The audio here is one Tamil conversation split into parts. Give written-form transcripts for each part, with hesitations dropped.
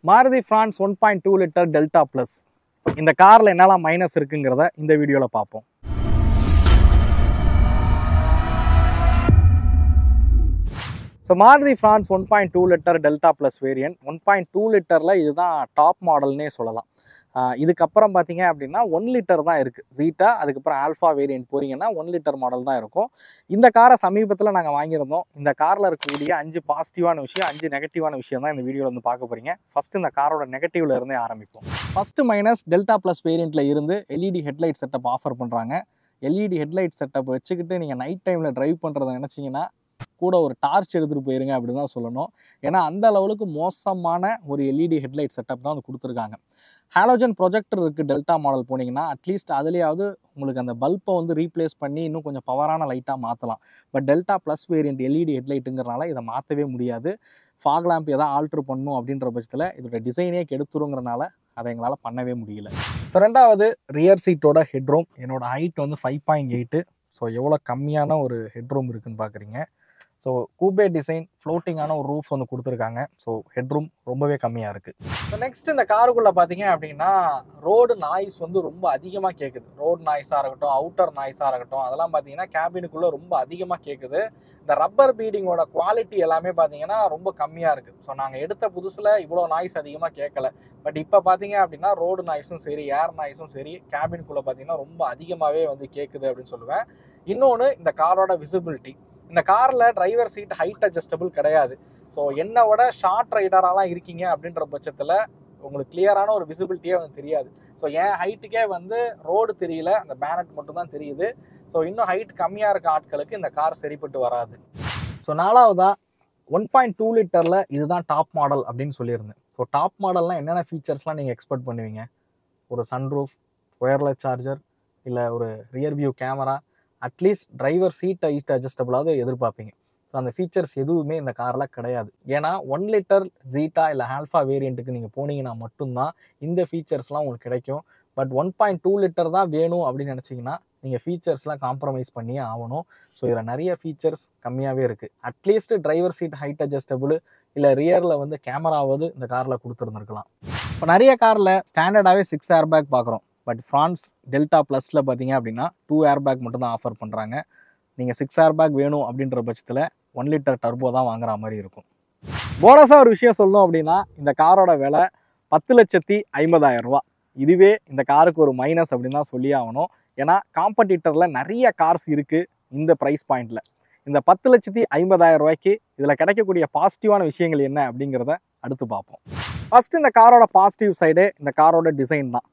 Maruti France 1.2 litre delta plus. இந்த காரில் என்னெல்லாம் மைனஸ் இருக்குங்கிறத இந்த வீடியோவில் பார்ப்போம். So Maruti France 1.2 litre delta plus variant 1.2 லிட்டரில் இதுதான் டாப் மாடல்னே சொல்லலாம். இதுக்கப்புறம் பார்த்தீங்க அப்படின்னா 1 லிட்டர் தான் இருக்குது ஜீட்டா. அதுக்கப்புறம் ஆல்ஃபா வேரியன்ட் போகிறீங்கன்னா 1 லிட்டர் மாடல் தான் இருக்கும். இந்த காரை சமீபத்தில் நாங்கள் வாங்கியிருந்தோம். இந்த காரில் இருக்கக்கூடிய 5 பாசிட்டிவான விஷயம், 5 நெகட்டிவான விஷயம் தான் இந்த வீடியோவில் வந்து பார்க்க போகிறீங்க. ஃபஸ்ட்டு இந்த காரோட நெகட்டிவ்ல இருந்தே ஆரம்பிப்போம். ஃபஸ்ட்டு மைனஸ் டெல்டா ப்ளஸ் வேரியண்ட்டில் இருந்து எல்இடி ஹெட்லைட் செட்டப் ஆஃபர் பண்ணுறாங்க. எல்இடி ஹெட்லைட் செட்டப் வச்சுக்கிட்டு நீங்கள் நைட் டைமில் ட்ரைவ் பண்ணுறதை நினச்சிங்கன்னா கூட ஒரு டார்ச் எடுத்துகிட்டு போயிருங்க அப்படின்னு தான் சொல்லணும். ஏன்னா அந்த லெவலுக்கு மோசமான ஒரு எல்இடி ஹெட்லைட் செட்டப் தான் வந்து கொடுத்துருக்காங்க. ஹாலோஜன் ப்ரொஜெக்டர் இருக்குது டெல்டா மாடல் போனீங்கன்னா, அட்லீஸ்ட் அதுலேயாவது உங்களுக்கு அந்த பல்பை வந்து ரீப்ளேஸ் பண்ணி இன்னும் கொஞ்சம் பவரான லைட்டாக மாற்றலாம். But Delta plus variant LED ஹெட்லைட்டுங்கிறனால இதை மாற்றவே முடியாது. ஃபாக் லேம்ப் எதாவது ஆல்ட்ரு பண்ணணும் அப்படின்ற பட்சத்தில் இதோட டிசைனே கெடுத்துருங்கிறனால அதை எங்களால் பண்ணவே முடியல. ஸோ ரெண்டாவது ரியர் சீட்டோட ஹெட்ரூம். என்னோட ஹைட் வந்து 5.8. ஸோ எவ்வளோ கம்மியான ஒரு ஹெட்ரூம் இருக்குதுன்னு பார்க்குறீங்க. ஸோ கூபே டிசைன் ஃப்ளோட்டிங்கான ஒரு ரூஃப் வந்து கொடுத்துருக்காங்க. ஸோ ஹெட்ரூம் ரொம்பவே கம்மியாக இருக்குது. ஸோ நெக்ஸ்ட் இந்த காருக்குள்ளே பார்த்தீங்க அப்படின்னா ரோடு நாய்ஸ் வந்து ரொம்ப அதிகமாக கேட்குது. ரோடு நாய்ஸாக இருக்கட்டும், அவுட்டர் நாய்ஸாக இருக்கட்டும், அதெல்லாம் பார்த்தீங்கன்னா கேபினுக்குள்ளே ரொம்ப அதிகமாக கேட்குது. இந்த ரப்பர் பீடிங்கோட குவாலிட்டி எல்லாமே பார்த்தீங்கன்னா ரொம்ப கம்மியாக இருக்குது. ஸோ நாங்கள் எடுத்த புதுசில் இவ்வளோ நாய்ஸ் அதிகமாக கேட்கல. பட் இப்போ பார்த்தீங்க அப்படின்னா ரோடு நாய்ஸும் சரி, ஏர் நாய்ஸும் சரி, கேபினுக்குள்ளே பார்த்தீங்கன்னா ரொம்ப அதிகமாகவே வந்து கேட்குது அப்படின்னு சொல்லுவேன். இன்னொன்று இந்த காரோட விசிபிலிட்டி. இந்த காரில் டிரைவர் சீட் ஹைட் அட்ஜஸ்டபிள் கிடையாது. ஸோ என்னை விட ஷார்ட் ரைடராலாம் இருக்கீங்க அப்படின்ற பட்சத்தில் உங்களுக்கு கிளியரான ஒரு விசிபிலிட்டியே வந்து தெரியாது. ஸோ என் ஹைட்டுக்கே வந்து ரோடு தெரியல, அந்த பேனட் மட்டும் தான் தெரியுது. ஸோ இன்னும் ஹைட் கம்மியாக இருக்க ஆட்களுக்கு இந்த கார் சரிப்பட்டு வராது. ஸோ நாலாவதா 1.2 லிட்டரில் இதுதான் டாப் மாடல் அப்படின்னு சொல்லியிருந்தேன். ஸோ டாப் மாடல்லாம் என்னென்ன ஃபீச்சர்ஸ்லாம் நீங்கள் எக்ஸ்பெக்ட் பண்ணுவீங்க? ஒரு சன்ரூஃப், ஒயர்லெஸ் சார்ஜர், இல்லை ஒரு rear view camera, at least driver seat height அட்ஜஸ்டபிளாவது எதிர்பார்ப்பீங்க. ஸோ அந்த ஃபீச்சர்ஸ் எதுவுமே இந்த காரில் கிடையாது. ஏன்னா 1 லிட்டர் ஜீட்டா இல்லை ஆல்ஃபா வேரியண்ட்டுக்கு நீங்கள் போனீங்கன்னா மட்டும்தான் இந்த ஃபீச்சர்ஸ்லாம் உங்களுக்கு கிடைக்கும். பட் 1.2 லிட்டர் தான் வேணும் அப்படின்னு நினச்சிங்கன்னா நீங்கள் ஃபீச்சர்ஸ்லாம் காம்ப்ரமைஸ் பண்ணியே ஆகணும். ஸோ இதில் நிறைய ஃபீச்சர்ஸ் கம்மியாகவே இருக்குது. At least driver seat height adjustable இல்லை ரியரில் வந்து கேமராவது இந்த காரில் கொடுத்துருந்துருக்கலாம். இப்போ நிறைய காரில் ஸ்டாண்டர்டாகவே 6 ஏர் பேக் பார்க்குறோம். பட் ஃப்ரான்ஸ் டெல்டா ப்ளஸில் பார்த்தீங்க அப்படின்னா 2 ஏர் பேக் மட்டும் தான் ஆஃபர் பண்ணுறாங்க. நீங்கள் 6 ஏர் பேக் வேணும் அப்படின்ற பட்சத்தில் 1 லிட்டர் டர்போ தான் வாங்குற மாதிரி இருக்கும். போனஸாக ஒரு விஷயம் சொல்லணும் அப்படின்னா இந்த காரோட விலை 10,50,000 ரூபா. இதுவே இந்த காருக்கு ஒரு மைனஸ் அப்படின்னு தான் சொல்லி ஆகணும். ஏன்னா காம்படிட்டரில் நிறைய கார்ஸ் இருக்குது இந்த ப்ரைஸ் பாயிண்டில். இந்த 10,50,000 ரூபாய்க்கு இதில் கிடைக்கக்கூடிய பாசிட்டிவான விஷயங்கள் என்ன அப்படிங்கிறத அடுத்து பார்ப்போம். ஃபஸ்ட்டு இந்த காரோட பாசிட்டிவ் சைடே இந்த காரோட டிசைன் தான்.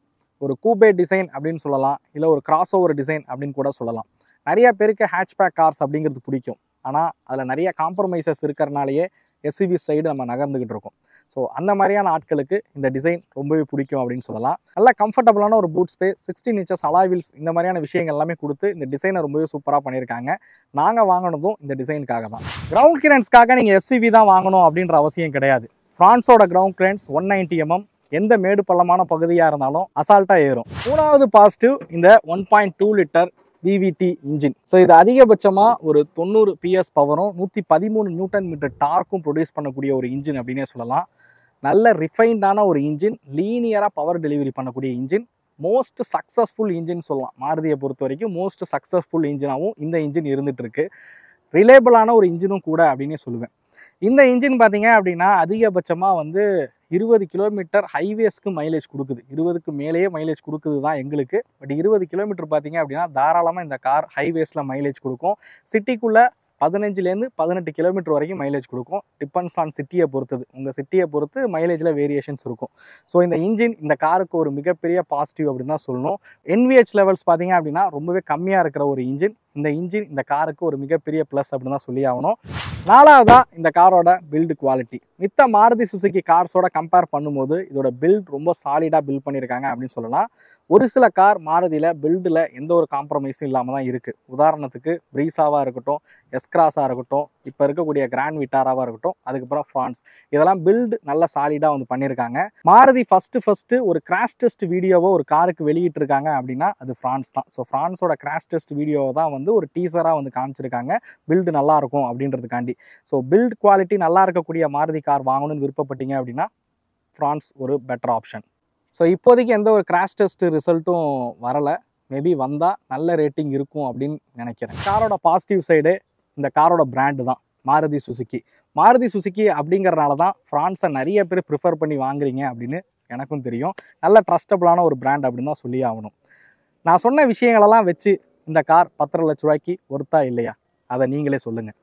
ஒரு கூபே டிசைன் அப்படின்னு சொல்லலாம், இல்லை ஒரு கிராஸ் ஓவர் டிசைன் அப்படின்னு கூட சொல்லலாம். நிறைய பேருக்கு ஹேட்ச்பேக் கார்ஸ் அப்படிங்கிறது பிடிக்கும். ஆனால் அதில் நிறைய காம்ப்ரமைசஸ் இருக்கிறனாலேயே எஸ்யூவி சைடு நம்ம நகர்ந்துக்கிட்டு இருக்கோம். ஸோ அந்த மாதிரியான ஆட்களுக்கு இந்த டிசைன் ரொம்பவே பிடிக்கும் அப்படின்னு சொல்லலாம். நல்ல கம்ஃபர்டபுளான ஒரு boot space, 16 inches alloy wheels, இந்த மாதிரியான விஷயங்கள் எல்லாமே கொடுத்து இந்த டிசைனை ரொம்பவே சூப்பராக பண்ணியிருக்காங்க. நாங்கள் வாங்கினதும் இந்த டிசைனுக்காக தான். கிரவுண்ட் கிளியரன்ஸ்க்காக நீங்கள் எஸ்யூவி தான் வாங்கணும் அப்படின்ற அவசியம் கிடையாது. ஃப்ரான்ஸோட கிரவுண்ட் கிளியரன்ஸ் 190 mm. எந்த மேடு பள்ளமான பகுதியாக இருந்தாலும் அசால்ட்டாக ஏறும். மூணாவது பாசிட்டிவ் இந்த 1.2 லிட்டர் விவிடி இன்ஜின். ஸோ இது அதிகபட்சமாக ஒரு 90 PS பவரும் 113 நியூட்டன் மீட்டர் டார்க்கும் ப்ரொடியூஸ் பண்ணக்கூடிய ஒரு இன்ஜின் அப்படின்னே சொல்லலாம். நல்ல ரிஃபைன்டான ஒரு இன்ஜின், லீனியராக பவர் டெலிவரி பண்ணக்கூடிய இன்ஜின், மோஸ்ட் சக்ஸஸ்ஃபுல் இன்ஜின் சொல்லலாம். மாருதியை பொறுத்த வரைக்கும் மோஸ்ட் சக்ஸஸ்ஃபுல் இன்ஜினாகவும் இந்த இன்ஜின் இருந்துகிட்டு இருக்கு. ரிலேபிளான ஒரு இன்ஜினும் கூட அப்படின்னே சொல்லுவேன். இந்த இன்ஜின் பார்த்தீங்க அப்படின்னா அதிகபட்சமாக வந்து 20 கிலோமீட்டர் ஹைவேஸ்க்கு மைலேஜ் கொடுக்குது. 20க்கு மேலேயே மைலேஜ் கொடுக்குது தான் எங்களுக்கு. பட் 20 கிலோமீட்டர் பார்த்தீங்க அப்படின்னா தாராளமாக இந்த கார் ஹைவேஸில் மைலேஜ் கொடுக்கும். சிட்டிக்குள்ளே 15லேருந்து 18 கிலோமீட்டர் வரைக்கும் மைலேஜ் கொடுக்கும். டிபெண்ட்ஸ் ஆன் சிட்டியை பொறுத்தது. உங்கள் சிட்டியை பொறுத்து மைலேஜில் வேரியேஷன்ஸ் இருக்கும். ஸோ இந்த இன்ஜின் இந்த காருக்கு ஒரு மிகப்பெரிய பாசிட்டிவ் அப்படின்னு தான் சொல்லணும். NVH லெவல்ஸ் பார்த்தீங்க அப்படின்னா ரொம்பவே கம்மியாக இருக்கிற ஒரு இன்ஜின். இந்த இன்ஜின் இந்த காருக்கு ஒரு மிகப்பெரிய ப்ளஸ் அப்படின்னு தான் சொல்லி ஆகணும். நாலாவதா இந்த காரோட பில்டு குவாலிட்டி. மித்த மாருதி சுசுகி கார்ஸோட கம்பேர் பண்ணும்போது இதோட பில்ட் ரொம்ப சாலிடாக பில்ட் பண்ணியிருக்காங்க அப்படின்னு சொல்லலாம். ஒரு சில கார் மாருதியில் பில்டில் எந்த ஒரு காம்ப்ரமைஸும் இல்லாமல் தான் இருக்குது. உதாரணத்துக்கு ப்ரீஸாவாக இருக்கட்டும், எஸ்கிராஸாக இருக்கட்டும், இப்போ இருக்கக்கூடிய கிராண்ட் விட்டாராவாக இருக்கட்டும், அதுக்கப்புறம் ஃப்ரான்ஸ், இதெல்லாம் பில்டு நல்ல சாலிடாக வந்து பண்ணியிருக்காங்க. மாருதி ஃபஸ்ட்டு ஒரு கிராஷ் டெஸ்ட் வீடியோவை ஒரு காருக்கு வெளியிட்டிருக்காங்க அப்படின்னா அது ஃப்ரான்ஸ் தான். ஸோ ஃப்ரான்ஸோட கிராஷ் டெஸ்ட் வீடியோவை தான் வந்து ஒரு டீசராக வந்து காமிச்சிருக்காங்க, பில்டு நல்லாயிருக்கும் அப்படின்றதுக்காண்டி. ஸோ பில்ட் குவாலிட்டி நல்லா இருக்கக்கூடிய மாருதி கார் வாங்கணும்னு விருப்பப்பட்டீங்க அப்படின்னா ஃப்ரான்ஸ் ஒரு பெட்டர் ஆப்ஷன். ஸோ இப்போதைக்கு எந்த ஒரு கிராஷ் டெஸ்ட் ரிசல்ட்டும் வரலை. மேபி வந்தால் நல்ல ரேட்டிங் இருக்கும் அப்படின்னு நினைக்கிறேன். காரோட பாசிட்டிவ் சைடு இந்த காரோட பிராண்டு தான் மாருதி சுசுகி. மாருதி சுசுகி அப்படிங்கிறனால தான் ஃப்ரான்ஸை நிறைய பேர் ப்ரிஃபர் பண்ணி வாங்குறீங்க அப்படின்னு எனக்கும் தெரியும். நல்ல ட்ரஸ்டபுளான ஒரு பிராண்ட் அப்படின்னு தான் சொல்லி ஆகணும். நான் சொன்ன விஷயங்களெல்லாம் வச்சு இந்த கார் 10.5 லட்ச ரூபாய்க்கு ஒர்த்தா இல்லையா, அதை நீங்களே சொல்லுங்கள்.